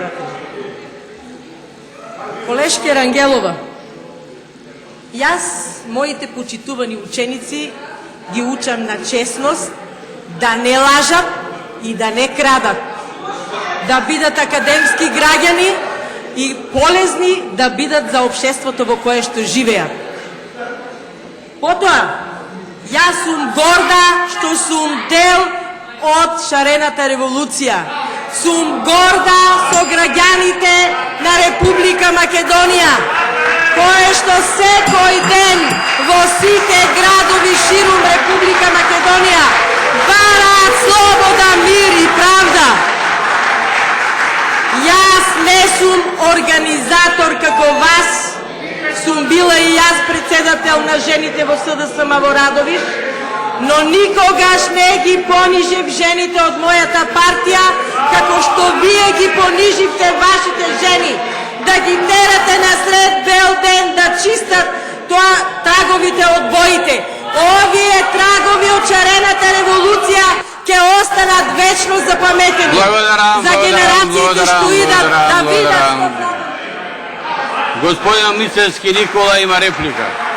председател. Колешке Рангелова, јас, моите почитувани ученици, ги учам на честност, да не лажат и да не крадат, да бидат академски граѓани и полезни да бидат за општеството во кое што живеат. Потоа, јас сум горда што сум дел од шарената револуција. Сум горда со граѓаните на Република Македонија, кои што секој ден во сите градови ширум Република Македонија бараат слобода, мир и правда. Јас не сум организатор како вас, сум била и јас председател на жените во СДСМ во Радовиш, но никогаш не ги понижив жените од мојата партија, како што вие ги пониживте вашите жени, да ги терате на сред бел ден да чистат траговите од боите. Овие трагови од шарената револуција ќе останат вечно запаметени за генерациите што идат да видат. Господин Мицевски Никола има реплика.